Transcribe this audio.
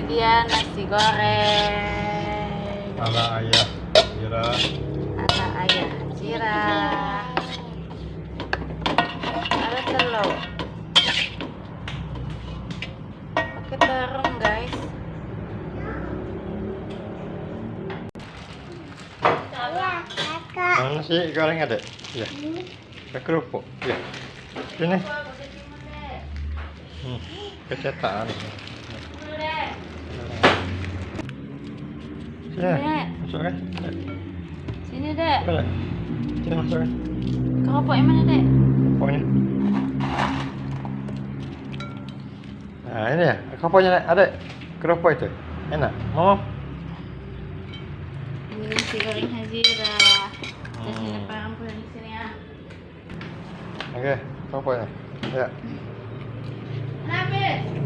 dia nasi goreng ala ayah Hajira. ala ayah Hajira. Ada telur pakai terung guys. Mana sih goreng ada? Ya. Pakai kerupuk. Ya. Sini. Kecetaan. Ya, masuk kan? Sini dek. Boleh. Sini masuk kan? Keropok yang mana dek? Keropoknya. Nah ini ya, keropoknya ada. Keropok itu. Enak. Mau? Ini nasi goreng Hajira. Kita sini perempuan di sini ya. Oke, keropoknya. Ya. Kenapa?